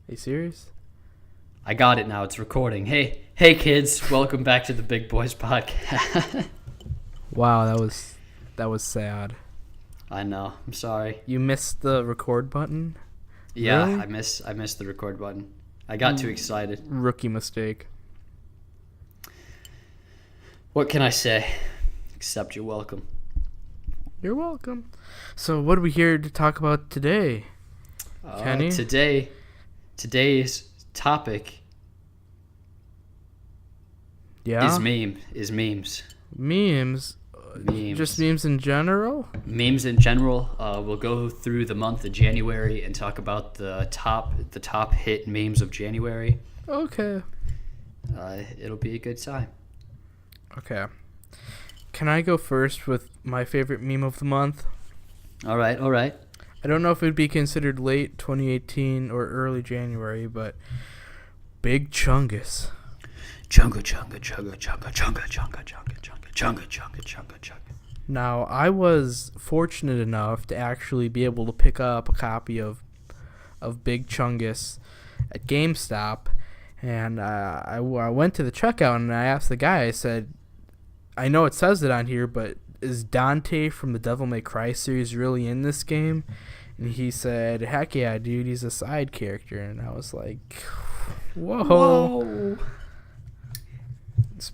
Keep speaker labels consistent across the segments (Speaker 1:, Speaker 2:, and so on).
Speaker 1: you serious?
Speaker 2: I got it now. It's recording. Hey kids, welcome back to the Big Boys podcast.
Speaker 1: Wow, that was sad.
Speaker 2: I know. I'm sorry.
Speaker 1: You missed the record button?
Speaker 2: Yeah,
Speaker 1: Really?
Speaker 2: I missed the record button. I got too excited.
Speaker 1: Rookie mistake.
Speaker 2: What can I say? Except you're welcome.
Speaker 1: You're welcome. So, what are we here to talk about today, Kenny?
Speaker 2: Today's topic is memes.
Speaker 1: Memes?
Speaker 2: Memes.
Speaker 1: Just memes in general?
Speaker 2: Memes in general. We'll go through the month of January and talk about the top hit memes of January.
Speaker 1: Okay.
Speaker 2: It'll be a good time.
Speaker 1: Okay. Can I go first with my favorite meme of the month?
Speaker 2: All right.
Speaker 1: I don't know if it would be considered late 2018 or early January, but Big Chungus.
Speaker 2: Chunga chunga chunga chunga chunga chunga chunga chunga chunga chunga chunga chunga.
Speaker 1: Now, I was fortunate enough to actually be able to pick up a copy of Big Chungus at GameStop, and I went to the checkout and I asked the guy, I said, I know it says it on here, but is Dante from the Devil May Cry series really in this game? And he said, heck yeah, dude, he's a side character. And I was like, whoa.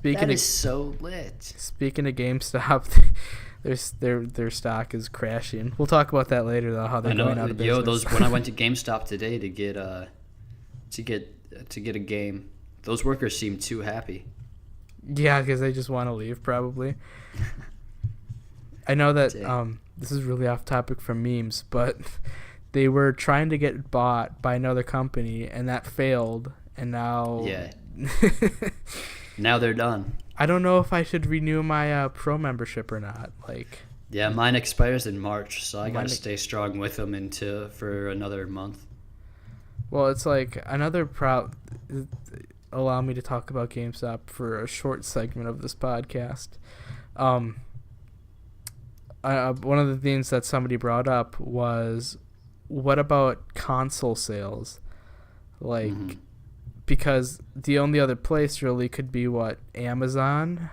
Speaker 2: That is so lit.
Speaker 1: Speaking of GameStop, their stock is crashing. We'll talk about that later, though, how they're going out of business.
Speaker 2: When I went to GameStop today to get a game, those workers seemed too happy.
Speaker 1: Yeah, because they just want to leave, probably. I know that this is really off topic from memes, but they were trying to get bought by another company, and that failed, and now...
Speaker 2: Yeah. Now they're done.
Speaker 1: I don't know if I should renew my pro membership or not.
Speaker 2: Yeah, mine expires in March, so I gotta stay strong with them for another month.
Speaker 1: Well, it's like another allow me to talk about GameStop for a short segment of this podcast. One of the things that somebody brought up was, what about console sales? Because the only other place really could be Amazon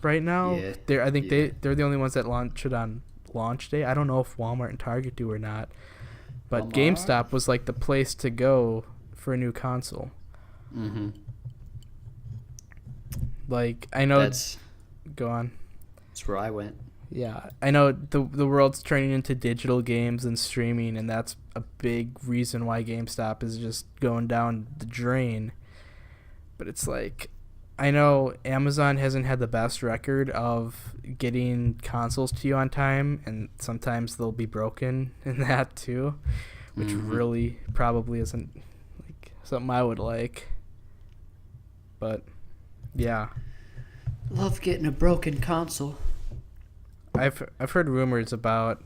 Speaker 1: right now.
Speaker 2: Yeah.
Speaker 1: I think they're the only ones that launch it on launch day. I don't know if Walmart and Target do or not, but GameStop was like the place to go for a new console.
Speaker 2: Mm-hmm.
Speaker 1: I know. Go on.
Speaker 2: That's where I went.
Speaker 1: Yeah, I know the world's turning into digital games and streaming, and that's a big reason why GameStop is just going down the drain. But it's like, I know Amazon hasn't had the best record of getting consoles to you on time, and sometimes they'll be broken in that too, which really probably isn't something I would like. But yeah,
Speaker 2: love getting a broken console.
Speaker 1: I've heard rumors about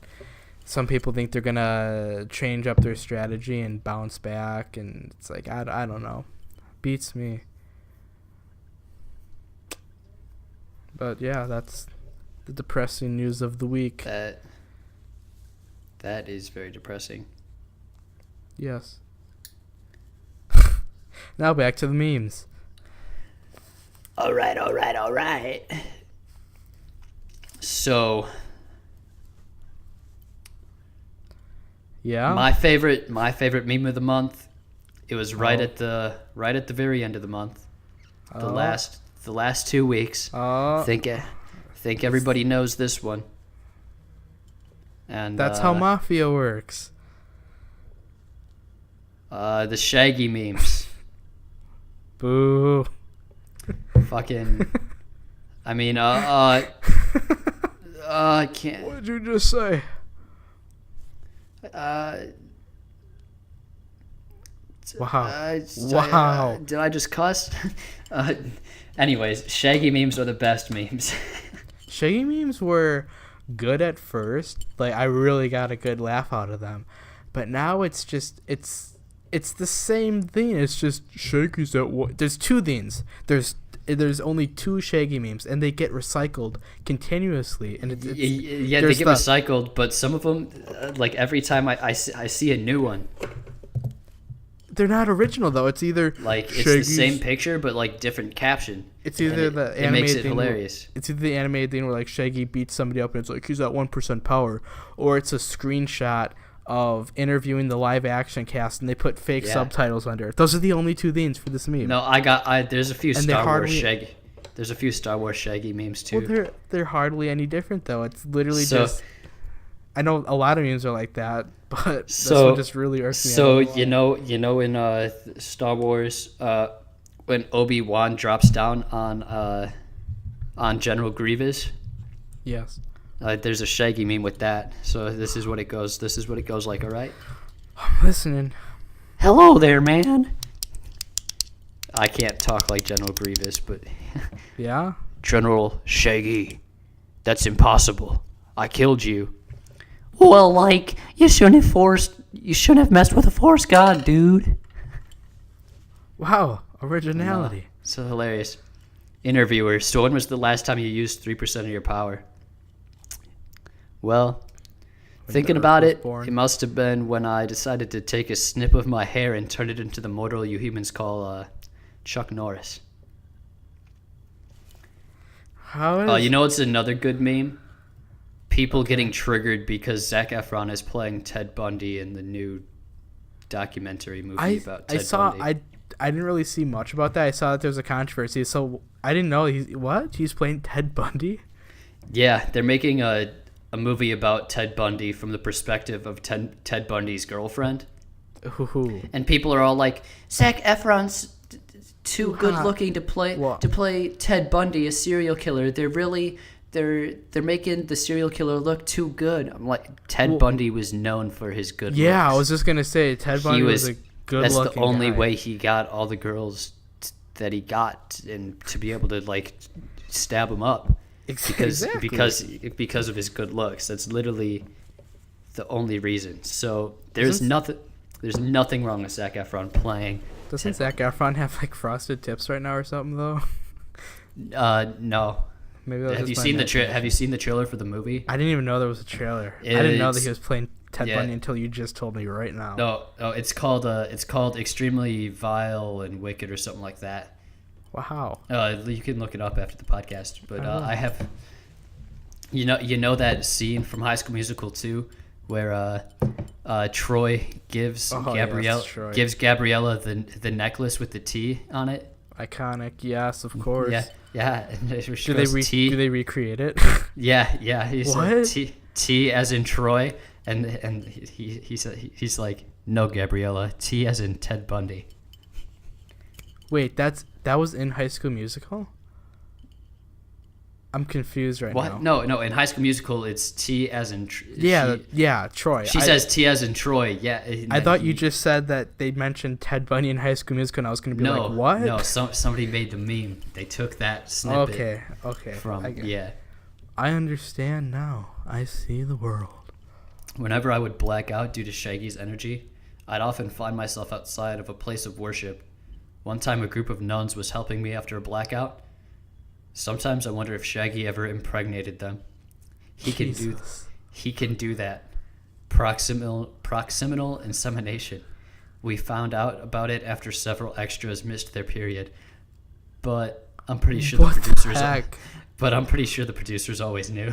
Speaker 1: some people think they're gonna change up their strategy and bounce back, and it's like I don't know, beats me. But yeah, that's the depressing news of the week.
Speaker 2: That is very depressing.
Speaker 1: Yes. Now back to the memes.
Speaker 2: All right. So,
Speaker 1: yeah,
Speaker 2: my favorite meme of the month. It was right at the very end of the month, the last 2 weeks. Think everybody knows this one. And
Speaker 1: that's how Mafia works.
Speaker 2: The Shaggy memes.
Speaker 1: Boo.
Speaker 2: Fucking. I mean, I can't.
Speaker 1: What did you just say? Wow. Wow.
Speaker 2: Did I just cuss? Anyways, Shaggy memes are the best memes.
Speaker 1: Shaggy memes were good at first. I really got a good laugh out of them. But now it's just, it's the same thing. It's just Shaggy's at what? There's two things. There's only two Shaggy memes, and they get recycled continuously. And they get
Speaker 2: recycled, but some of them, every time I see a new one.
Speaker 1: They're not original though. It's either
Speaker 2: like it's the same picture but like different caption.
Speaker 1: It's either the animated
Speaker 2: it makes it
Speaker 1: thing
Speaker 2: hilarious.
Speaker 1: It's either the animated thing where like Shaggy beats somebody up and it's like he's at 1% power, or it's a screenshot of interviewing the live action cast and they put fake subtitles under it. Those are the only two things for this meme.
Speaker 2: No, there's a few Star Wars Shaggy. There's a few Star Wars Shaggy memes too.
Speaker 1: Well, they're hardly any different though. It's literally just. I know a lot of memes are like that, but this one just really irks me.
Speaker 2: So you know in Star Wars, when Obi-Wan drops down on General Grievous.
Speaker 1: Yes.
Speaker 2: There's a Shaggy meme with that. So this is what it goes. This is what it goes like. All right.
Speaker 1: I'm listening.
Speaker 2: Hello there, man. I can't talk like General Grievous, but
Speaker 1: yeah.
Speaker 2: General Shaggy, that's impossible. I killed you. Well, like you shouldn't have messed with a Force god, dude.
Speaker 1: Wow, originality.
Speaker 2: So hilarious. Interviewer, so when was the last time you used 3% of your power? Well, thinking about it, it must have been when I decided to take a snip of my hair and turn it into the mortal you humans call Chuck Norris. You know what's another good meme? People getting triggered because Zac Efron is playing Ted Bundy in the new documentary movie about Ted Bundy.
Speaker 1: I didn't really see much about that. I saw that there was a controversy, so I didn't know he's playing Ted Bundy?
Speaker 2: Yeah, they're making a movie about Ted Bundy from the perspective of Ted Bundy's girlfriend.
Speaker 1: Ooh.
Speaker 2: And people are all like, Zac Efron's too good looking to play Ted Bundy, a serial killer. They're making the serial killer look too good. I'm like, Ted Bundy was known for his good looks.
Speaker 1: Yeah, I was just gonna say Ted Bundy was a good looking guy.
Speaker 2: That's the only way he got all the girls that he got, and to be able to like stab them up because of his good looks. That's literally the only reason. So there's nothing wrong with Zac Efron playing.
Speaker 1: Doesn't Zac Efron have like frosted tips right now or something though?
Speaker 2: No.
Speaker 1: Maybe
Speaker 2: have you seen the trailer for the movie?
Speaker 1: I didn't even know there was a trailer. I didn't know that he was playing Ted Bundy until you just told me right now.
Speaker 2: No, it's called Extremely Vile and Wicked or something like that.
Speaker 1: Wow.
Speaker 2: You can look it up after the podcast. But I have, you know that scene from High School Musical 2 where Troy gives Gabriella the necklace with the T on it.
Speaker 1: Iconic, yes, of course.
Speaker 2: Yeah.
Speaker 1: Do they recreate it?
Speaker 2: Yeah. He said T as in Troy, and he's like, no, Gabriella, T as in Ted Bundy.
Speaker 1: Wait, that was in High School Musical? I'm confused now.
Speaker 2: What? No. In High School Musical, it's T as in...
Speaker 1: Troy.
Speaker 2: She says T as in Troy, yeah.
Speaker 1: I thought you just said that they mentioned Ted Bundy in High School Musical, and I was going to be like, what?
Speaker 2: No, somebody made the meme. They took that snippet.
Speaker 1: Okay.
Speaker 2: I
Speaker 1: understand now. I see the world.
Speaker 2: Whenever I would black out due to Shaggy's energy, I'd often find myself outside of a place of worship. One time a group of nuns was helping me after a blackout. Sometimes I wonder if Shaggy ever impregnated them. He can do that. Proximal insemination. We found out about it after several extras missed their period. But I'm pretty sure the producers always knew.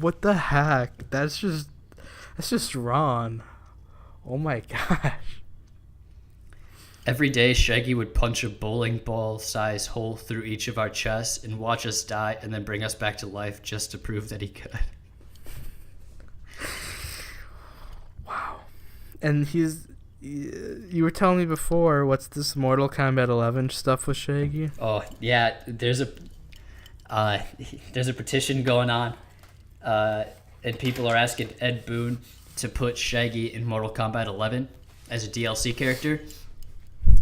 Speaker 1: What the heck? That's just wrong. Oh my gosh.
Speaker 2: Every day, Shaggy would punch a bowling ball-sized hole through each of our chests and watch us die and then bring us back to life just to prove that he could.
Speaker 1: Wow. And you were telling me before, what's this Mortal Kombat 11 stuff with Shaggy?
Speaker 2: Oh, yeah, there's a petition going on, and people are asking Ed Boon to put Shaggy in Mortal Kombat 11 as a DLC character.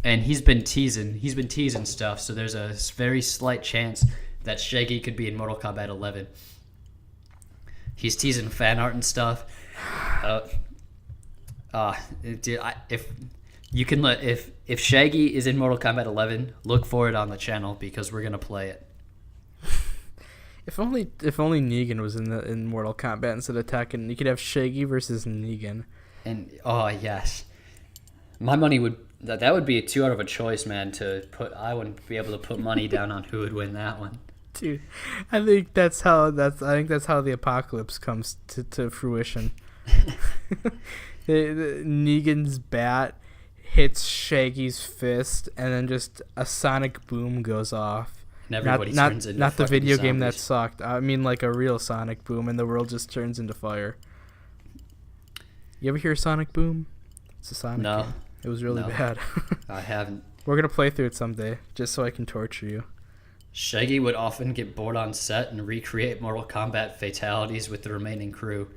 Speaker 2: And he's been teasing stuff, so there's a very slight chance that Shaggy could be in Mortal Kombat 11. He's teasing fan art and stuff. If Shaggy is in Mortal Kombat 11, look for it on the channel because we're gonna play it.
Speaker 1: If only Negan was in Mortal Kombat instead of Tekken, you could have Shaggy versus Negan.
Speaker 2: And yes, my money would That would be too out of a choice, man. To put, I wouldn't be able to put money down on who would win that one.
Speaker 1: Dude, I think that's how the apocalypse comes to fruition. Negan's bat hits Shaggy's fist, and then just a sonic boom goes off.
Speaker 2: And everybody
Speaker 1: not
Speaker 2: turns into
Speaker 1: not the
Speaker 2: fucking
Speaker 1: video game that
Speaker 2: zombies.
Speaker 1: sucked. I mean, like a real sonic boom, and the world just turns into fire. You ever hear Sonic Boom? It's a Sonic
Speaker 2: No.
Speaker 1: game. It was really
Speaker 2: No.
Speaker 1: bad.
Speaker 2: I haven't.
Speaker 1: We're gonna play through it someday, just so I can torture you.
Speaker 2: Shaggy would often get bored on set and recreate Mortal Kombat fatalities with the remaining crew.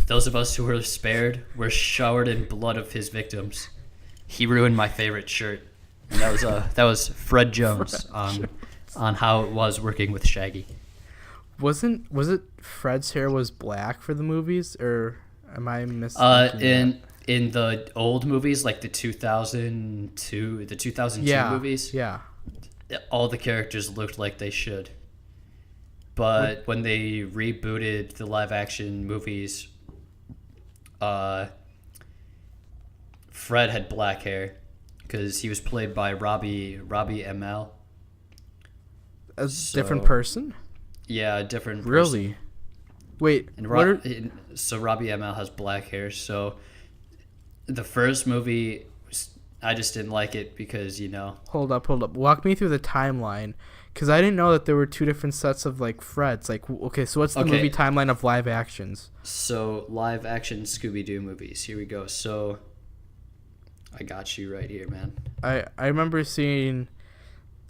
Speaker 2: Those of us who were spared were showered in blood of his victims. He ruined my favorite shirt. And that was Fred Jones on how it was working with Shaggy.
Speaker 1: Was it Fred's hair was black for the movies, or am I missing?
Speaker 2: In the old movies, like the 2002 movies,
Speaker 1: Yeah.
Speaker 2: all the characters looked like they should. But when they rebooted the live action movies, Fred had black hair because he was played by Robbie ML.
Speaker 1: A different person?
Speaker 2: Yeah, a different person.
Speaker 1: Really? Wait,
Speaker 2: And
Speaker 1: what are,
Speaker 2: so Robbie ML has black hair. So the first movie, I just didn't like it because,
Speaker 1: hold up. Walk me through the timeline, because I didn't know that there were two different sets of, like, Freds. Like, okay, so what's the movie timeline of live actions?
Speaker 2: So live action Scooby-Doo movies. Here we go. So I got you right here, man.
Speaker 1: I remember seeing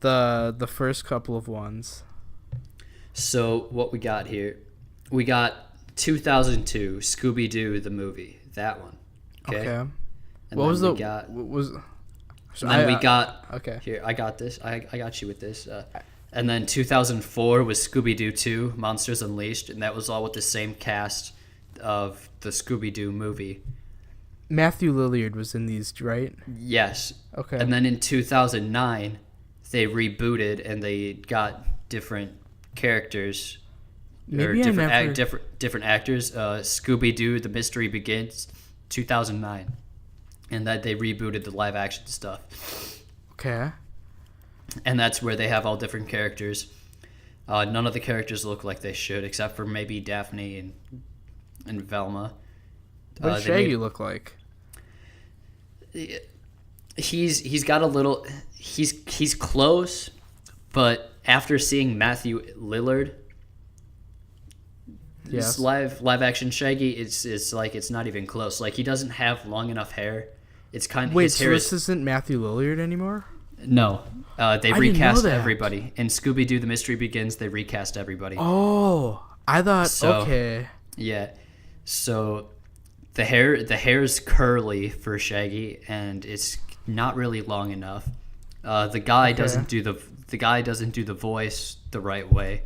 Speaker 1: the first couple of ones.
Speaker 2: So what we got here, we got 2002 Scooby-Doo the movie, that one. Okay.
Speaker 1: And
Speaker 2: then
Speaker 1: what was
Speaker 2: we got
Speaker 1: okay.
Speaker 2: Here, I got this. I got you with this. And then 2004 was Scooby-Doo 2 Monsters Unleashed, and that was all with the same cast of the Scooby-Doo movie.
Speaker 1: Matthew Lillard was in these, right?
Speaker 2: Yes.
Speaker 1: Okay.
Speaker 2: And then in 2009 they rebooted and they got different characters.
Speaker 1: Maybe
Speaker 2: different actors. Scooby-Doo The Mystery Begins 2009, and that they rebooted the live action stuff.
Speaker 1: Okay.
Speaker 2: And that's where they have all different characters. None of the characters look like they should, except for maybe Daphne and Velma.
Speaker 1: What does Shaggy look like?
Speaker 2: He's got a little. He's close, but after seeing Matthew Lillard,
Speaker 1: Yes.
Speaker 2: this live action Shaggy, it's like it's not even close. Like, he doesn't have long enough hair. It's kind of
Speaker 1: Wait,
Speaker 2: his
Speaker 1: so
Speaker 2: hair
Speaker 1: this isn't Matthew Lillard anymore?
Speaker 2: No, they
Speaker 1: I didn't know
Speaker 2: recast
Speaker 1: that.
Speaker 2: everybody. In Scooby-Doo: The Mystery Begins, they recast everybody.
Speaker 1: Oh, I thought okay.
Speaker 2: Yeah, so the hair's curly for Shaggy, and it's not really long enough. The guy doesn't do the voice the right way.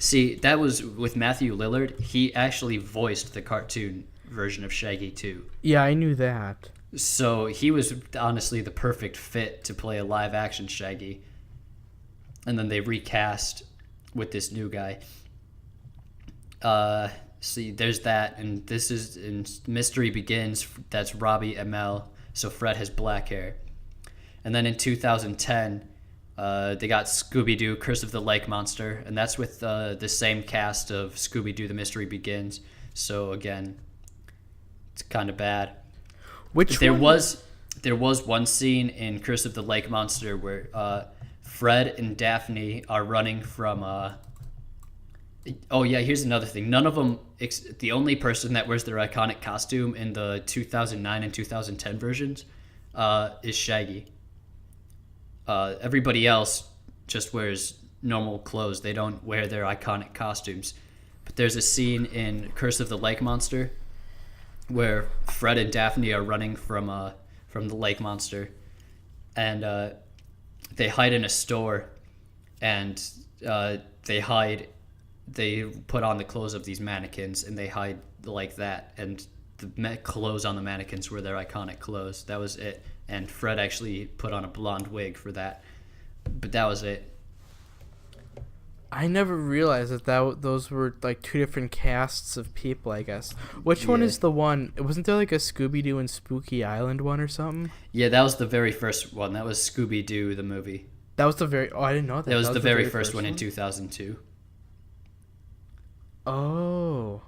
Speaker 2: See, that was with Matthew Lillard. He actually voiced the cartoon version of Shaggy too.
Speaker 1: Yeah, I knew that.
Speaker 2: So he was honestly the perfect fit to play a live action Shaggy. And then they recast with this new guy. See, there's that, and this is in Mystery Begins. That's Robbie ML. So Fred has black hair. And then in 2010, they got Scooby-Doo: Curse of the Lake Monster, and that's with the same cast of Scooby-Doo: The Mystery Begins. So again, it's kind of bad. There was one scene in Curse of the Lake Monster where Fred and Daphne are running from. Oh yeah, here's another thing. None of them. The only person that wears their iconic costume in the 2009 and 2010 versions is Shaggy. Everybody else just wears normal clothes. They don't wear their iconic costumes. But there's a scene in Curse of the Lake Monster where Fred and Daphne are running from the lake monster, and they hide in a store, and they put on the clothes of these mannequins, and they hide like that, and the clothes on the mannequins were their iconic clothes. That was it. And Fred actually put on a blonde wig for that, but that was it.
Speaker 1: I never realized that those were like two different casts of people, I guess. Which one
Speaker 2: Yeah.
Speaker 1: is the one? Wasn't there like a Scooby-Doo and Spooky Island one or something?
Speaker 2: Yeah, that was the very first one. That was Scooby-Doo, the movie.
Speaker 1: That was the very... Oh, I didn't know that.
Speaker 2: That was the very first
Speaker 1: first
Speaker 2: one in 2002.
Speaker 1: Oh.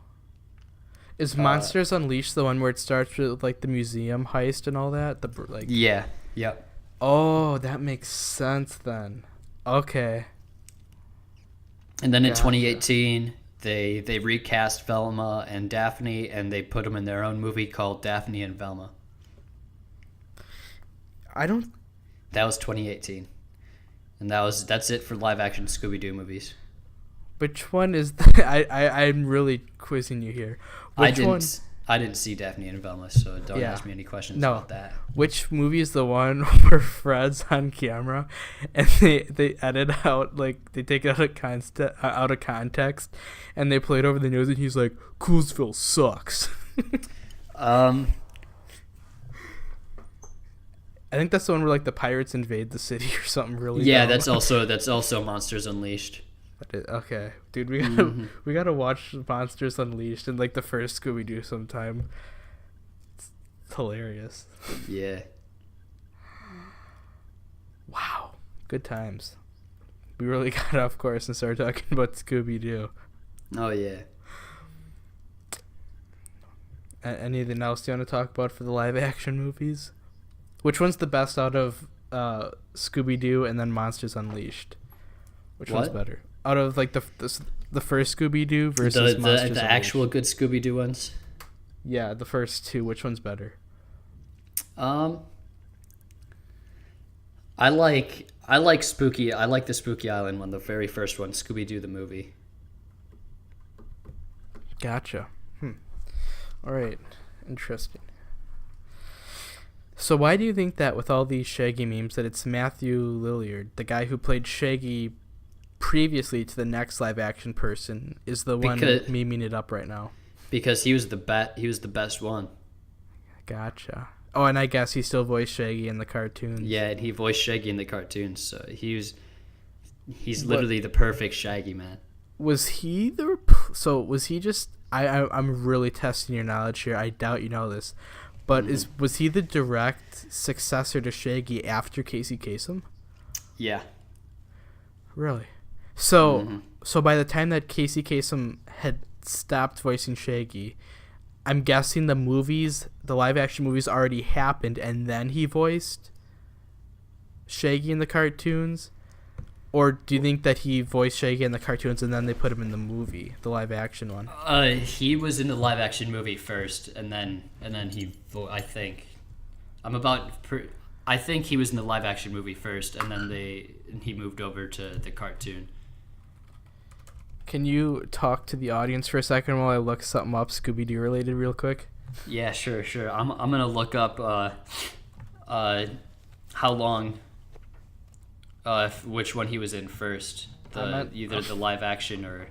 Speaker 1: Is Monsters Unleashed the one where it starts with like the museum heist and all that? Like.
Speaker 2: Yeah. Yep.
Speaker 1: Oh, that makes sense then. Okay.
Speaker 2: And then in
Speaker 1: Gotcha.
Speaker 2: 2018, they recast Velma and Daphne, and they put them in their own movie called Daphne and Velma.
Speaker 1: I don't...
Speaker 2: That was 2018, and that's it for live action Scooby-Doo movies.
Speaker 1: Which one is... I'm really quizzing you here. Which one?
Speaker 2: I didn't see Daphne and Velma, so don't ask me any questions about that.
Speaker 1: Which movie is the one where Fred's on camera and they edit out, like, they take it out of context and they play it over the news and he's like, Coolsville sucks.
Speaker 2: Um,
Speaker 1: I think that's the one where, like, the pirates invade the city or something really
Speaker 2: yeah,
Speaker 1: dumb.
Speaker 2: that's also Monsters Unleashed.
Speaker 1: Okay. Dude, we gotta watch Monsters Unleashed and, like, the first Scooby-Doo sometime. It's hilarious.
Speaker 2: Yeah.
Speaker 1: Wow. Good times. We really got off course and started talking about Scooby-Doo.
Speaker 2: Oh yeah.
Speaker 1: Anything else you want to talk about for the live-action movies? Which one's the best out of Scooby-Doo and then Monsters Unleashed? Which one's better? Out of, like, the first Scooby-Doo versus Monsters Unleashed.
Speaker 2: The actual good Scooby-Doo ones?
Speaker 1: Yeah, the first two. Which one's better?
Speaker 2: I like the Spooky Island one, the very first one, Scooby-Doo the movie.
Speaker 1: Gotcha. All right. Interesting. So why do you think that with all these Shaggy memes that it's Matthew Lillard, the guy who played Shaggy previously to the next live action person, is the one memeing it up right now?
Speaker 2: Because he was the best one.
Speaker 1: Gotcha. Oh, and I guess he still voiced Shaggy in the cartoons.
Speaker 2: Yeah, and he voiced Shaggy in the cartoons, so he's literally the perfect Shaggy man.
Speaker 1: Was he just I'm really testing your knowledge here. I doubt you know this. But was he the direct successor to Shaggy after Casey Kasem?
Speaker 2: Yeah.
Speaker 1: Really? So by the time that Casey Kasem had stopped voicing Shaggy, I'm guessing the live action movies already happened and then he voiced Shaggy in the cartoons? Or do you think that he voiced Shaggy in the cartoons and then they put him in the movie, the live action one?
Speaker 2: He was in the live action movie first, and then I think he was in the live action movie first, and then he moved over to the cartoon.
Speaker 1: Can you talk to the audience for a second while I look something up Scooby-Doo related real quick?
Speaker 2: Yeah, sure. I'm gonna look up how long. Which one he was in first? Either the live action or,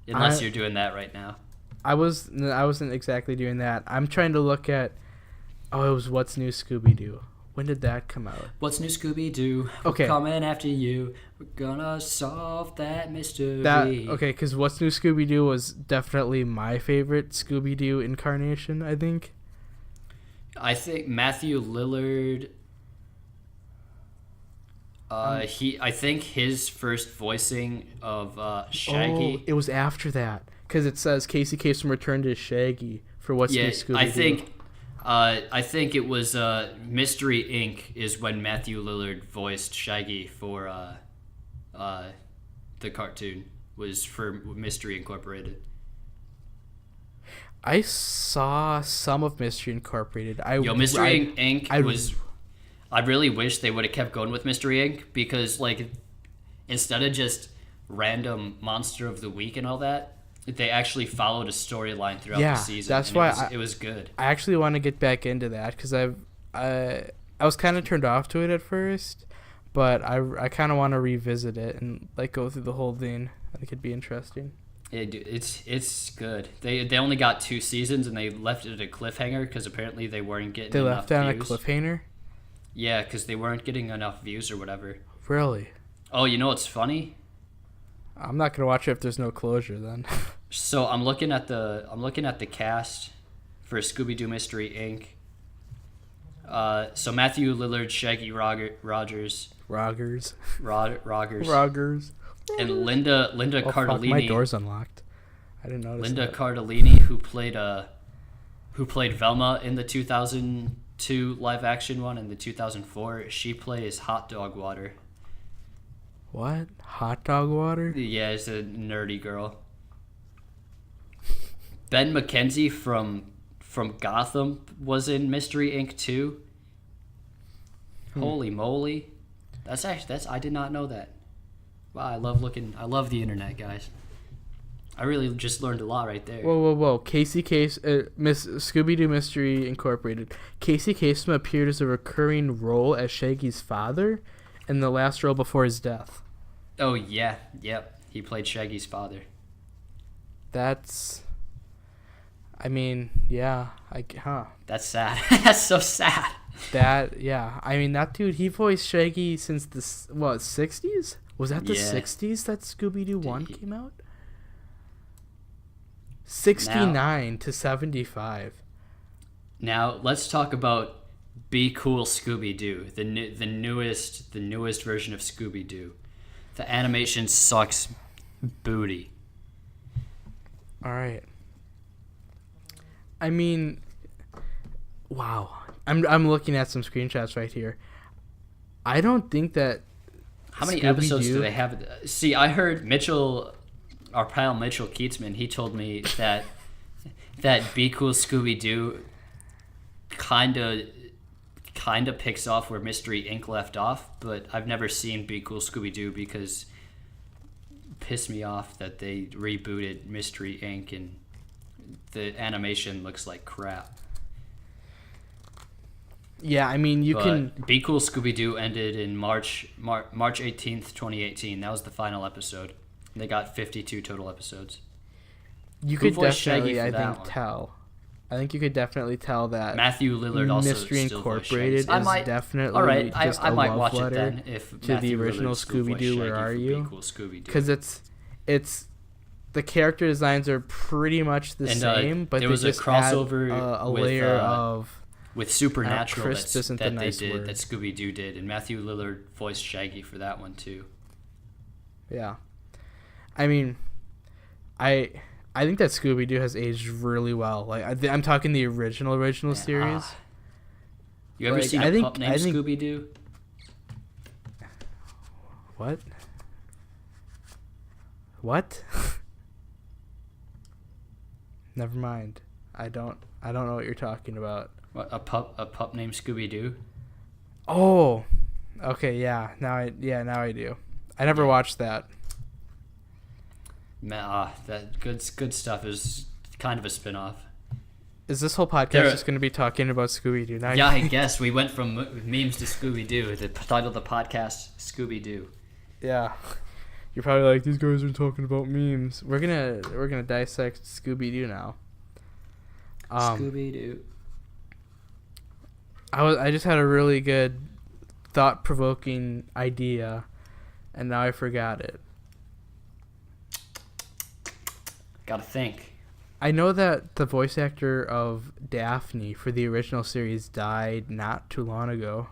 Speaker 2: unless you're doing that right now.
Speaker 1: I wasn't exactly doing that. I'm trying to look at. Oh, it was What's New Scooby-Doo. When did that come out?
Speaker 2: What's New Scooby-Doo?
Speaker 1: Okay.
Speaker 2: We're coming after you. We're gonna solve that mystery.
Speaker 1: Because What's New Scooby-Doo was definitely my favorite Scooby-Doo incarnation, I think.
Speaker 2: I think Matthew Lillard. I think his first voicing of Shaggy.
Speaker 1: Oh, it was after that because it says Casey Kasem returned as Shaggy for What's New Scooby-Doo.
Speaker 2: I think it was Mystery Inc. is when Matthew Lillard voiced Shaggy for the cartoon. Was for Mystery Incorporated.
Speaker 1: I saw some of Mystery Incorporated.
Speaker 2: Mystery Inc. was. I really wish they would have kept going with Mystery Inc. because, like, instead of just random Monster of the Week and all that, they actually followed a storyline throughout the season.
Speaker 1: That's why
Speaker 2: it was good.
Speaker 1: I actually want to get back into that because I was kind of turned off to it at first, but I kind of want to revisit it and like go through the whole thing. I think it'd be interesting.
Speaker 2: Yeah, dude, it's good. They only got 2 seasons and they left it at a cliffhanger because apparently they weren't getting enough views.
Speaker 1: They left it on a cliffhanger?
Speaker 2: Yeah, because they weren't getting enough views or whatever.
Speaker 1: Really?
Speaker 2: Oh, you know what's funny?
Speaker 1: I'm not gonna watch it if there's no closure. Then.
Speaker 2: So I'm looking at the cast for Scooby-Doo Mystery Inc. So Matthew Lillard, Shaggy Rogers,
Speaker 1: Rogers.
Speaker 2: Rogers, and Linda
Speaker 1: Oh fuck!
Speaker 2: Cardellini.
Speaker 1: My door's unlocked. I didn't notice.
Speaker 2: Linda
Speaker 1: that.
Speaker 2: Cardellini, who played Velma in the 2002 live action one and the 2004. She plays Hot Dog Water.
Speaker 1: What? Hot dog water?
Speaker 2: Yeah, it's a nerdy girl. Ben McKenzie from Gotham was in Mystery Inc. too. Holy moly. That's I did not know that. Wow, I love the internet, guys. I really just learned a lot right there.
Speaker 1: Whoa. Casey Miss Scooby-Doo Mystery Incorporated. Casey Kasem appeared as a recurring role as Shaggy's father in the last role before his death.
Speaker 2: Oh yeah, yep. He played Shaggy's father.
Speaker 1: That's... I mean, yeah.
Speaker 2: That's sad. That's so sad.
Speaker 1: I mean, that dude, he voiced Shaggy since the, 60s? Was that the 60s that Scooby-Doo 1 came out? 69 to 75.
Speaker 2: Now, let's talk about Be Cool Scooby-Doo, the newest version of Scooby-Doo. The animation sucks booty.
Speaker 1: All right. I mean, wow. I'm looking at some screenshots right here. I don't think that.
Speaker 2: How many episodes do they have? See, I heard Mitchell, our pal Mitchell Keatsman. He told me that Be Cool Scooby-Doo kind of picks off where Mystery Inc. left off, but I've never seen Be Cool Scooby-Doo because it pissed me off that they rebooted Mystery Inc. and the animation looks like crap.
Speaker 1: Yeah, I mean,
Speaker 2: But Be Cool Scooby-Doo ended in March 18th, 2018. That was the final episode. They got 52 total episodes.
Speaker 1: You could definitely, tell. I think you could definitely tell that
Speaker 2: Matthew Lillard also
Speaker 1: Mystery
Speaker 2: still
Speaker 1: Incorporated is definitely
Speaker 2: all right.
Speaker 1: just
Speaker 2: I
Speaker 1: a
Speaker 2: might
Speaker 1: love
Speaker 2: watch
Speaker 1: letter
Speaker 2: it then if
Speaker 1: to
Speaker 2: Matthew
Speaker 1: the original
Speaker 2: Lillard still voiced
Speaker 1: Scooby-Doo. Where
Speaker 2: Shaggy
Speaker 1: are
Speaker 2: for
Speaker 1: you?
Speaker 2: Be Cool Scooby-Doo.
Speaker 1: Because it's the character designs are pretty much the same, but
Speaker 2: there
Speaker 1: they
Speaker 2: was
Speaker 1: just
Speaker 2: a crossover
Speaker 1: add a layer of
Speaker 2: with Supernatural
Speaker 1: crisp isn't the nice word.
Speaker 2: that Scooby-Doo did, and Matthew Lillard voiced Shaggy for that one too.
Speaker 1: Yeah, I mean, I think that Scooby-Doo has aged really well. Like I'm talking the original series.
Speaker 2: You ever seen a pup named Scooby-Doo?
Speaker 1: What? Never mind. I don't know what you're talking about.
Speaker 2: What, a pup named Scooby-Doo?
Speaker 1: Oh, okay, yeah. Now I do. I never watched that.
Speaker 2: That good stuff is kind of a spin-off.
Speaker 1: Is this whole podcast just going to be talking about Scooby-Doo now?
Speaker 2: Yeah, I guess we went from memes to Scooby-Doo. The title of the podcast, Scooby-Doo.
Speaker 1: Yeah. You're probably like, these guys are talking about memes. We're gonna dissect Scooby-Doo now.
Speaker 2: Scooby-Doo.
Speaker 1: I just had a really good, thought-provoking idea, and now I forgot it.
Speaker 2: Gotta think.
Speaker 1: I know that the voice actor of Daphne for the original series died not too long ago.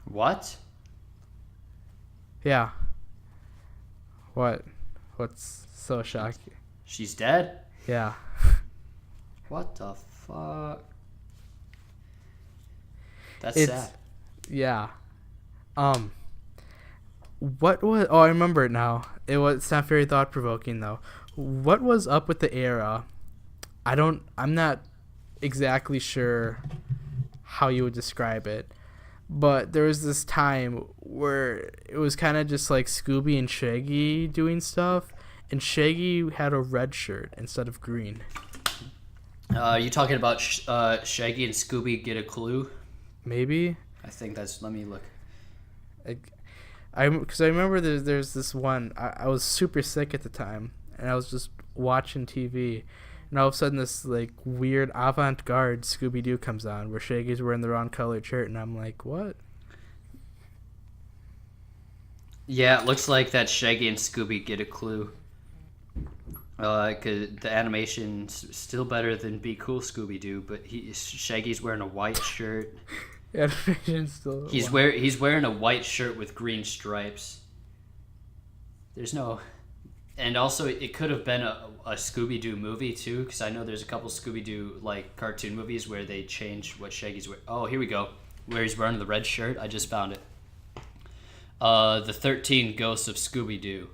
Speaker 2: What?
Speaker 1: Yeah. What? What's so shocking?
Speaker 2: She's dead?
Speaker 1: Yeah.
Speaker 2: What the fuck? That's sad.
Speaker 1: Yeah. What was... Oh, I remember it now. It's not very thought-provoking, though. What was up with the era? I'm not exactly sure how you would describe it. But there was this time where it was kind of just like Scooby and Shaggy doing stuff, and Shaggy had a red shirt instead of green.
Speaker 2: You talking about Shaggy and Scooby Get a Clue?
Speaker 1: Maybe.
Speaker 2: I think that's... Let me look.
Speaker 1: Because I remember there's this one. I was super sick at the time, and I was just watching TV, and all of a sudden this like weird avant-garde Scooby-Doo comes on where Shaggy's wearing the wrong colored shirt, and I'm like, what?
Speaker 2: Yeah, it looks like that Shaggy and Scooby Get a Clue. Cause the animation's still better than Be Cool Scooby-Doo, but Shaggy's wearing a white shirt.
Speaker 1: Animation's still.
Speaker 2: He's wearing a white shirt with green stripes. There's no, and also it could have been a Scooby-Doo movie too, because I know there's a couple Scooby-Doo like cartoon movies where they change what Shaggy's wearing. Oh, here we go, where he's wearing the red shirt. I just found it. The 13 Ghosts of Scooby-Doo.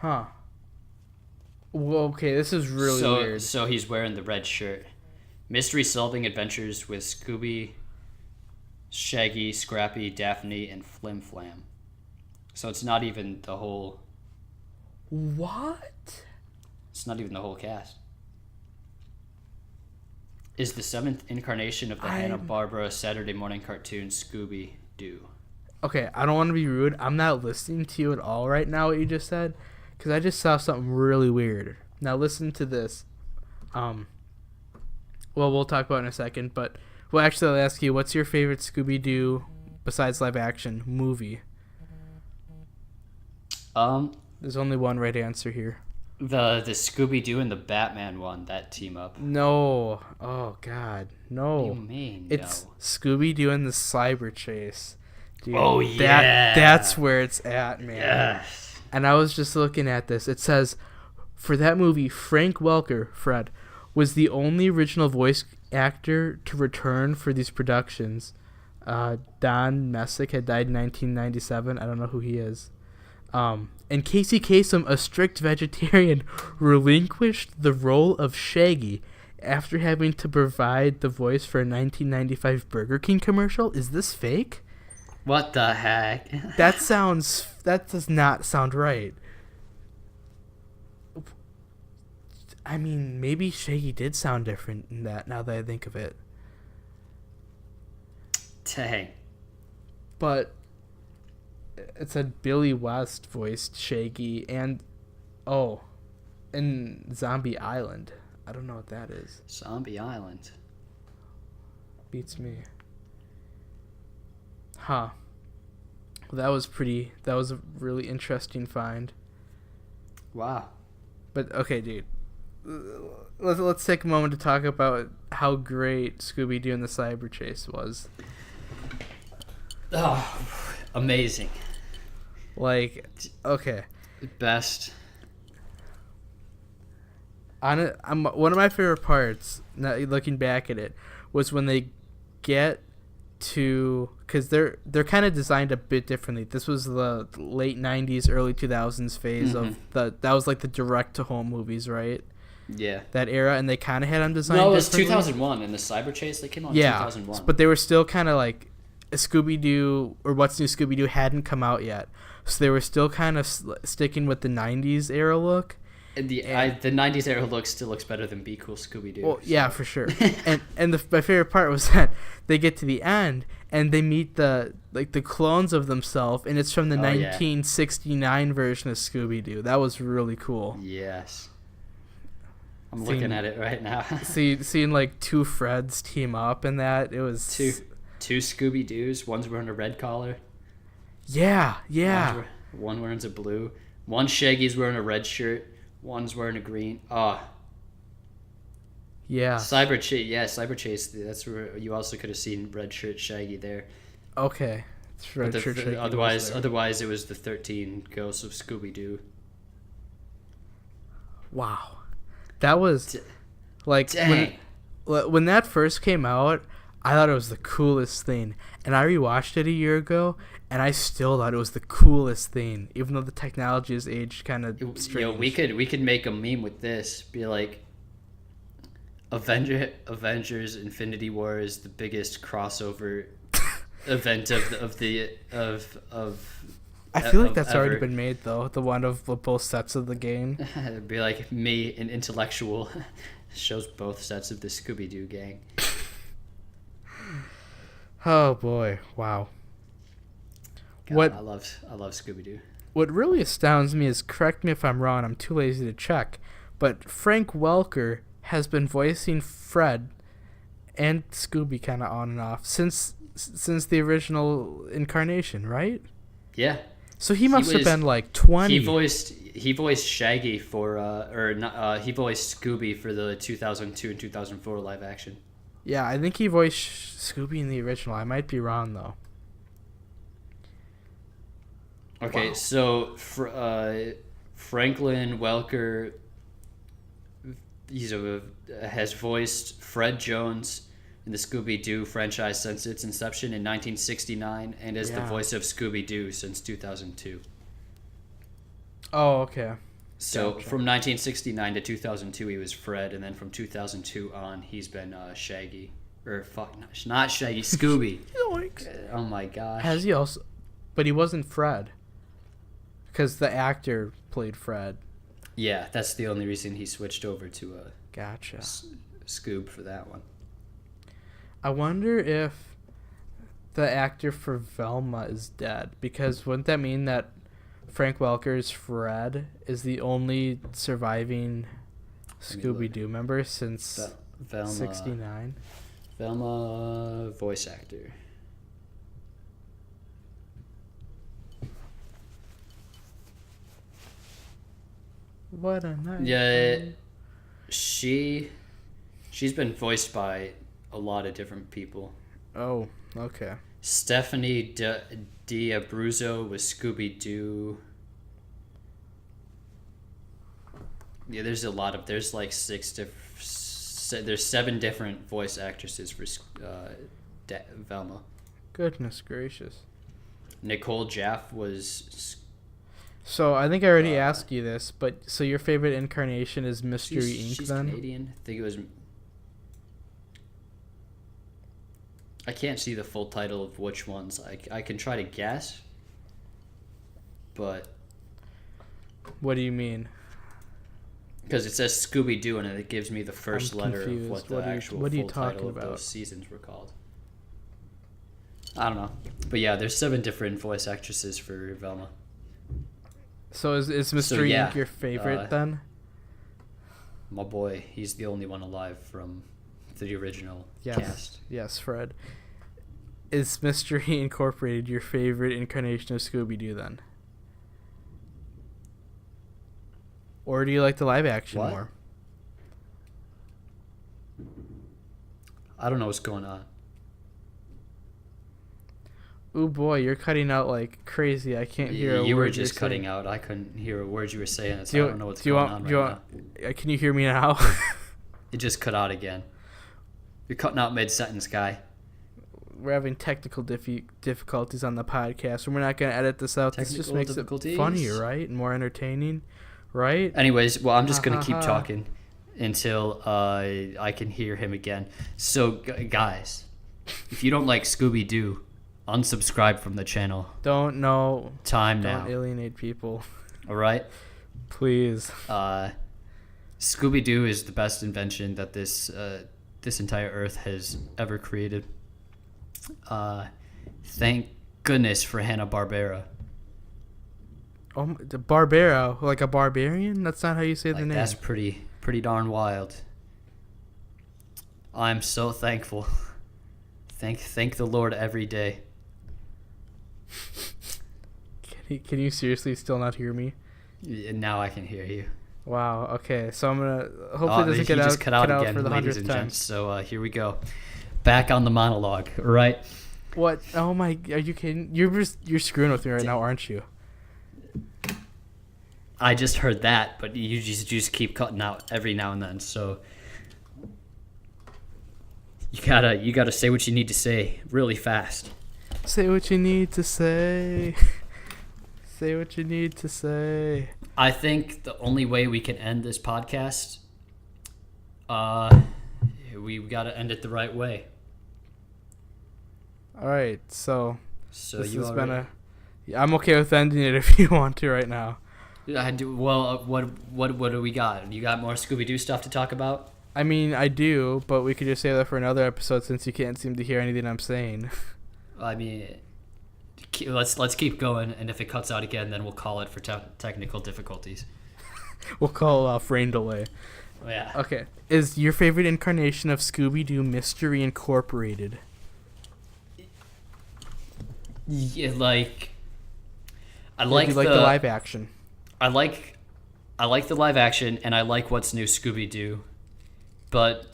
Speaker 1: Huh. Well, okay, this is really weird.
Speaker 2: So he's wearing the red shirt. Mystery solving adventures with Scooby, Shaggy, Scrappy, Daphne, and Flim Flam. So it's not even the whole.
Speaker 1: What?
Speaker 2: It's not even the whole cast. Is the 7th incarnation of the Hanna-Barbera Saturday morning cartoon Scooby-Doo.
Speaker 1: Okay, I don't want to be rude. I'm not listening to you at all right now, what you just said, because I just saw something really weird. Now listen to this. Well, we'll talk about it in a second, but well, actually, I'll ask you, what's your favorite Scooby-Doo besides live action movie? There's only one right answer here.
Speaker 2: The Scooby-Doo and the Batman one, that team up.
Speaker 1: No. Oh God, no.
Speaker 2: What do you mean?
Speaker 1: It's Scooby-Doo and the Cyber Chase. Dude,
Speaker 2: oh yeah.
Speaker 1: That's where it's at, man.
Speaker 2: Yes.
Speaker 1: And I was just looking at this. It says, for that movie, Frank Welker, Fred, was the only original voice actor to return for these productions. Don Messick had died in 1997. I don't know who he is. And Casey Kasem, a strict vegetarian, relinquished the role of Shaggy after having to provide the voice for a 1995 Burger King commercial. Is this fake?
Speaker 2: What the heck?
Speaker 1: That does not sound right. I mean, maybe Shaggy did sound different in that, now that I think of it.
Speaker 2: Dang.
Speaker 1: But it said Billy West voiced Shaggy and Zombie Island. I don't know what that is.
Speaker 2: Zombie Island.
Speaker 1: Beats me. Huh. Well, that was a really interesting find.
Speaker 2: Wow.
Speaker 1: But okay, dude. Let's take a moment to talk about how great Scooby-Doo and the Cyber Chase was.
Speaker 2: Oh, amazing.
Speaker 1: Like, okay.
Speaker 2: Best.
Speaker 1: One of my favorite parts, now looking back at it, was when they get to, because they're kind of designed a bit differently. This was the late 90s, early 2000s phase of that was like the direct-to-home movies, right?
Speaker 2: Yeah.
Speaker 1: That era, and they kind of had them designed
Speaker 2: No, it was
Speaker 1: differently.
Speaker 2: 2001 in the Cyber Chase. They came out in 2001.
Speaker 1: But they were still kind of like Scooby-Doo or What's New Scooby-Doo hadn't come out yet. So they were still kind of sticking with the 90s era look.
Speaker 2: And the 90s era look still looks better than Be Cool Scooby-Doo.
Speaker 1: Well, yeah, for sure. and my favorite part was that they get to the end and they meet the clones of themselves, and it's from the 1969 version of Scooby-Doo. That was really cool.
Speaker 2: Yes. I'm looking at it right now.
Speaker 1: seeing like two Freds team up in that, it was
Speaker 2: two Scooby-Doos. One's wearing a red collar.
Speaker 1: Yeah.
Speaker 2: One wearing a blue. One Shaggy's wearing a red shirt. One's wearing a green.
Speaker 1: Yeah.
Speaker 2: Cyber Chase. That's where you also could have seen red shirt Shaggy there.
Speaker 1: Okay. It's red shirt Shaggy.
Speaker 2: Otherwise, it was the 13 Ghosts of Scooby-Doo.
Speaker 1: Wow. That was like when that first came out, I thought it was the coolest thing. And I rewatched it a year ago, and I still thought it was the coolest thing, even though the technology has aged kind of strange.
Speaker 2: We could make a meme with this. Be like, Avengers Infinity War is the biggest crossover event of
Speaker 1: I feel like that's already been made, though. The one of both sets of the game.
Speaker 2: It'd be like me, an intellectual, shows both sets of the Scooby-Doo gang.
Speaker 1: Oh boy! Wow.
Speaker 2: God, I love Scooby-Doo.
Speaker 1: What really astounds me is, correct me if I'm wrong, I'm too lazy to check, but Frank Welker has been voicing Fred and Scooby kind of on and off since the original incarnation, right?
Speaker 2: Yeah.
Speaker 1: So he must have been like 20.
Speaker 2: he voiced Shaggy for he voiced Scooby for the 2002 and 2004 live action.
Speaker 1: Yeah, I think he voiced Scooby in the original. I might be wrong though.
Speaker 2: Okay, wow. So Franklin Welker, has voiced Fred Jones in the Scooby-Doo franchise since its inception in 1969, and is the voice of Scooby-Doo since 2002.
Speaker 1: Oh, okay.
Speaker 2: So gotcha. From 1969 to 2002, he was Fred, and then from 2002 on, he's been Shaggy. Or not Shaggy, Scooby. Oh my gosh.
Speaker 1: Has he also? But he wasn't Fred. Because the actor played Fred.
Speaker 2: Yeah, that's the only reason he switched over to
Speaker 1: Gotcha.
Speaker 2: Scoob for that one.
Speaker 1: I wonder if the actor for Velma is dead, because wouldn't that mean that Frank Welker's Fred is the only surviving Scooby-Doo member since
Speaker 2: Velma,
Speaker 1: 69?
Speaker 2: Velma voice actor.
Speaker 1: What a night.
Speaker 2: Yeah, she's been voiced by a lot of different people.
Speaker 1: Oh, okay.
Speaker 2: Stephanie D'Abruzzo was Scooby-Doo. Yeah, there's like there's 7 different voice actresses for Velma.
Speaker 1: Goodness gracious.
Speaker 2: Nicole Jaff was.
Speaker 1: So I think I already asked you this, but so your favorite incarnation is Mystery Inc.
Speaker 2: She's
Speaker 1: then?
Speaker 2: Canadian. I think it was. I can't see the full title of which ones. I can try to guess, but.
Speaker 1: What do you mean?
Speaker 2: Because it says Scooby-Doo and it gives me the first letter of what the actual full title of those seasons were called. I don't know. But yeah, there's 7 different voice actresses for Velma.
Speaker 1: So is Mystery Inc. your favorite then?
Speaker 2: My boy, he's the only one alive from the original cast.
Speaker 1: Yes, Fred. Is Mystery Incorporated your favorite incarnation of Scooby-Doo then? Or do you like the live action more?
Speaker 2: I don't know what's going on.
Speaker 1: Ooh boy, you're cutting out like crazy. I can't hear a word.
Speaker 2: You were just cutting out. I couldn't hear a word you were saying. So I don't know what's going on right now.
Speaker 1: Can you hear me now?
Speaker 2: It just cut out again. You're cutting out mid-sentence, guy.
Speaker 1: We're having technical difficulties on the podcast, and we're not going to edit this out. This just makes it funnier, right? And more entertaining, right?
Speaker 2: Anyways, well, I'm just going to keep talking until I can hear him again. So, guys, if you don't like Scooby-Doo, unsubscribe from the channel.
Speaker 1: Don't
Speaker 2: now.
Speaker 1: Alienate people.
Speaker 2: All right?
Speaker 1: Please.
Speaker 2: Scooby-Doo is the best invention that this entire earth has ever created. Thank goodness for Hanna-Barbera.
Speaker 1: Oh, the Barbera, like a barbarian? That's not how you say the name.
Speaker 2: That's pretty darn wild. I'm so thankful. Thank the Lord every day.
Speaker 1: Can you seriously still not hear me?
Speaker 2: Now I can hear you.
Speaker 1: Wow. Okay, so I'm gonna hopefully it doesn't
Speaker 2: cut out again,
Speaker 1: for the
Speaker 2: ladies
Speaker 1: 100th
Speaker 2: and
Speaker 1: time.
Speaker 2: gents. So here we go. Back on the monologue, right?
Speaker 1: What? Oh my! Are you kidding? You're screwing with me right now, aren't you?
Speaker 2: I just heard that, but you just keep cutting out every now and then. So you gotta say what you need to say really fast.
Speaker 1: Say what you need to say. Say what you need to say.
Speaker 2: I think the only way we can end this podcast, we gotta end it the right way.
Speaker 1: All right, so this
Speaker 2: you
Speaker 1: has been I'm okay with ending it if you want to right now.
Speaker 2: I do. Well, what do we got? You got more Scooby-Doo stuff to talk about?
Speaker 1: I mean, I do, but we could just save that for another episode since you can't seem to hear anything I'm saying.
Speaker 2: I mean, let's keep going, and if it cuts out again, then we'll call it for technical difficulties.
Speaker 1: We'll call frame delay.
Speaker 2: Yeah.
Speaker 1: Okay. Is your favorite incarnation of Scooby-Doo Mystery Incorporated?
Speaker 2: Yeah, I
Speaker 1: like the live action.
Speaker 2: I like I like the live action, and I like What's New Scooby-Doo. But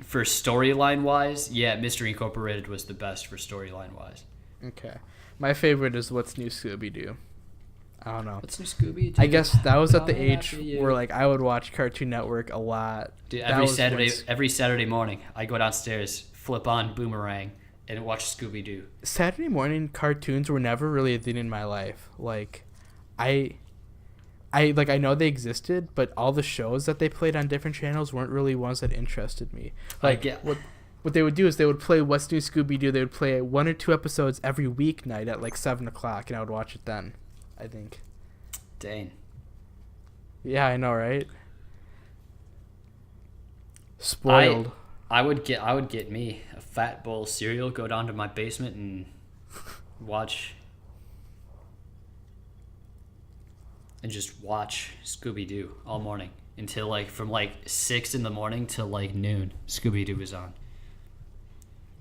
Speaker 2: for storyline wise, yeah, Mystery Incorporated was the best for storyline wise.
Speaker 1: Okay. My favorite is What's New Scooby-Doo. I don't know.
Speaker 2: What's New Scooby-Doo?
Speaker 1: I guess that was at the age where like I would watch Cartoon Network a lot.
Speaker 2: Dude, every Saturday morning, I go downstairs, flip on Boomerang, and watch Scooby-Doo.
Speaker 1: Saturday morning cartoons were never really a thing in my life. Like, I know they existed, but all the shows that they played on different channels weren't really ones that interested me. Like, what they would do is they would play What's New Scooby-Doo. They would play 1 or 2 episodes every weeknight at like 7 o'clock, and I would watch it then, I think.
Speaker 2: Dang.
Speaker 1: Yeah, I know, right? Spoiled.
Speaker 2: I would get me a fat bowl of cereal, go down to my basement, and watch Scooby-Doo all morning until like from like 6 in the morning till like noon. Scooby-Doo was on.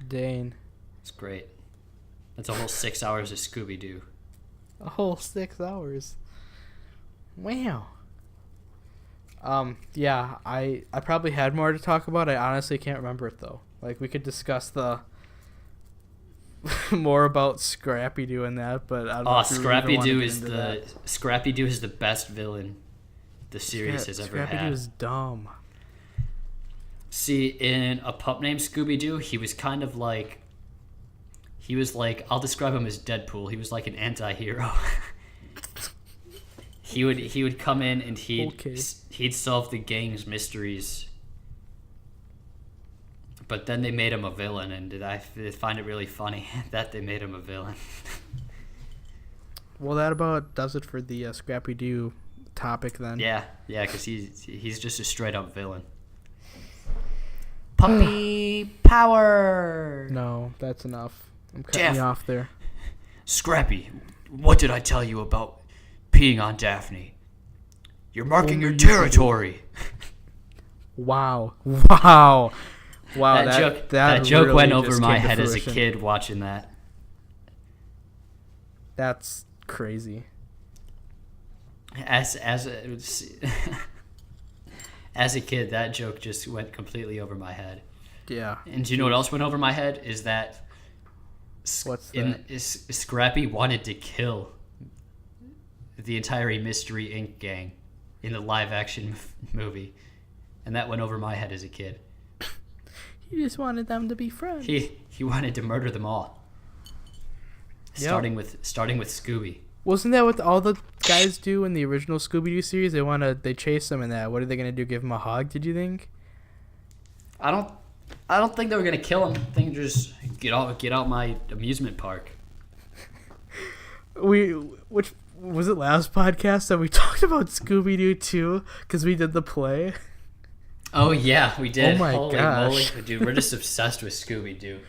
Speaker 1: Dang.
Speaker 2: It's great. That's a whole 6 hours of Scooby-Doo.
Speaker 1: A whole 6 hours. Wow. Yeah, I probably had more to talk about. I honestly can't remember it though. Like, we could discuss the more about Scrappy-Doo and that, but I don't know.
Speaker 2: Scrappy-Doo is the best villain the series has ever had.
Speaker 1: Scrappy-Doo is dumb.
Speaker 2: See, in A Pup Named Scooby-Doo, he was like, I'll describe him as Deadpool. He was like an anti-hero. He would come in and he'd solve the gang's mysteries. But then they made him a villain, and I find it really funny that they made him a villain.
Speaker 1: Well, that about does it for the Scrappy-Doo topic then.
Speaker 2: Yeah, because he's just a straight up villain. Puppy power.
Speaker 1: No, that's enough. I'm cutting you off there.
Speaker 2: Scrappy, what did I tell you about peeing on Daphne? You're marking your territory.
Speaker 1: Wow.
Speaker 2: That joke
Speaker 1: really
Speaker 2: went over
Speaker 1: just
Speaker 2: my
Speaker 1: came to
Speaker 2: head as a
Speaker 1: fruition.
Speaker 2: kid watching that.
Speaker 1: That's crazy.
Speaker 2: As a kid, that joke just went completely over my head.
Speaker 1: Yeah.
Speaker 2: And do you know what else went over my head? Is that
Speaker 1: What's that?
Speaker 2: Scrappy wanted to kill the entire Mystery Inc. gang in the live-action movie, and that went over my head as a kid.
Speaker 1: He just wanted them to be friends.
Speaker 2: He wanted to murder them all, starting with Scooby.
Speaker 1: Wasn't that what all the guys do in the original Scooby-Doo series? They chase him in that. What are they gonna do? Give him a hug? Did you think?
Speaker 2: I don't think they were gonna kill him. I think just get out my amusement park.
Speaker 1: Which was it last podcast that we talked about Scooby-Doo 2 because we did the play?
Speaker 2: Oh yeah, we did.
Speaker 1: Oh my
Speaker 2: Holy
Speaker 1: gosh,
Speaker 2: moly. Dude, we're just obsessed with Scooby-Doo.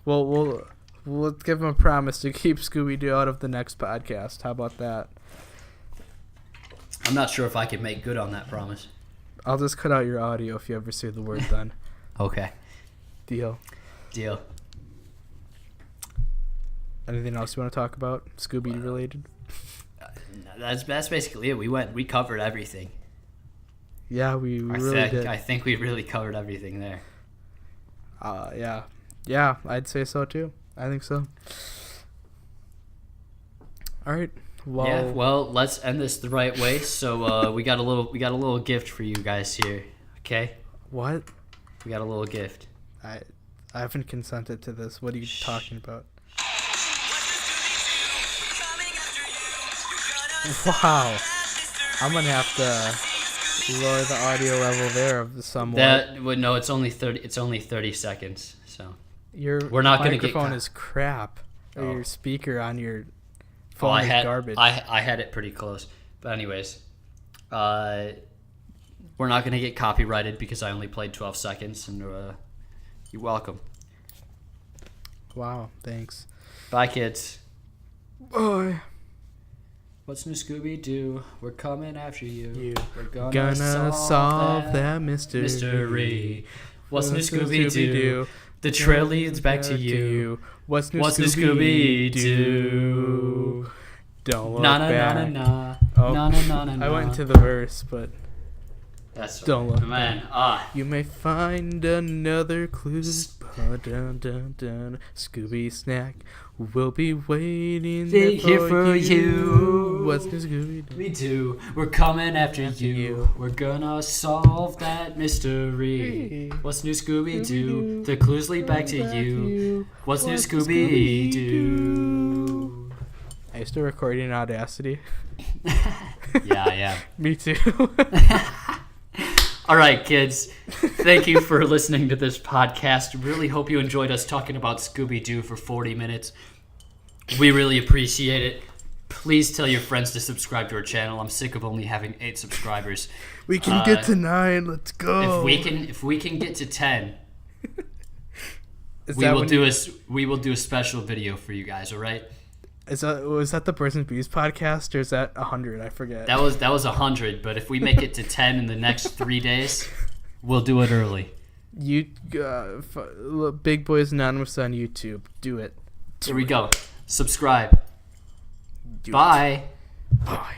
Speaker 1: Well, we'll give him a promise to keep Scooby-Doo out of the next podcast. How about that?
Speaker 2: I'm not sure if I can make good on that promise.
Speaker 1: I'll just cut out your audio if you ever say the word then.
Speaker 2: Okay.
Speaker 1: Deal. Anything else you want to talk about Scooby-Doo related?
Speaker 2: That's basically it. We covered everything.
Speaker 1: Yeah, we really did.
Speaker 2: I think we really covered everything there.
Speaker 1: Yeah, I'd say so too. I think so. All right.
Speaker 2: Well, let's end this the right way. So we got a little gift for you guys here. Okay?
Speaker 1: What?
Speaker 2: We got a little gift.
Speaker 1: I haven't consented to this. What are you talking about? Wow. I'm gonna have to lower the audio level there of somewhat.
Speaker 2: No, it's only 30. It's only 30 seconds. So
Speaker 1: we're
Speaker 2: not
Speaker 1: gonna get. Microphone is crap. Or your speaker on your phone is garbage.
Speaker 2: I had it pretty close, but anyways, we're not gonna get copyrighted because I only played 12 seconds, and you're welcome.
Speaker 1: Wow, thanks.
Speaker 2: Bye, kids.
Speaker 1: Bye.
Speaker 2: What's New Scooby-Doo? We're coming after you. We're
Speaker 1: gonna solve that mystery.
Speaker 2: What's New Scooby-Doo? The trail leads back to you.
Speaker 1: What's New Scooby-Doo? Don't look back.
Speaker 2: Na na na na na.
Speaker 1: Oh,
Speaker 2: Na, na, na, na, na.
Speaker 1: I went into the verse, but
Speaker 2: That's
Speaker 1: don't look.
Speaker 2: man.
Speaker 1: You may find another clue. Dun, dun, dun. Scooby Snack will be waiting there
Speaker 2: Here for you.
Speaker 1: What's new, Scooby-Doo?
Speaker 2: Me too. We're coming after you. We're gonna solve that mystery. What's new, Scooby-Doo? The clues lead back to you. What's new, Scooby-Doo?
Speaker 1: Are you still recording in Audacity?
Speaker 2: Yeah.
Speaker 1: Me too.
Speaker 2: All right, kids. Thank you for listening to this podcast. Really hope you enjoyed us talking about Scooby-Doo for 40 minutes. We really appreciate it. Please tell your friends to subscribe to our channel. I'm sick of only having 8 subscribers.
Speaker 1: We can get to 9. Let's go.
Speaker 2: If we can get to 10,
Speaker 1: Is
Speaker 2: we
Speaker 1: that
Speaker 2: will
Speaker 1: when
Speaker 2: do a special video for you guys. All right.
Speaker 1: Was that the Birds and Bees podcast, or is that 100? I forget.
Speaker 2: That was 100. But if we make it to 10 in the next 3 days, we'll do it early.
Speaker 1: You, Big Boys Anonymous on YouTube. Do it.
Speaker 2: Here we go. Subscribe. Bye.
Speaker 1: Bye.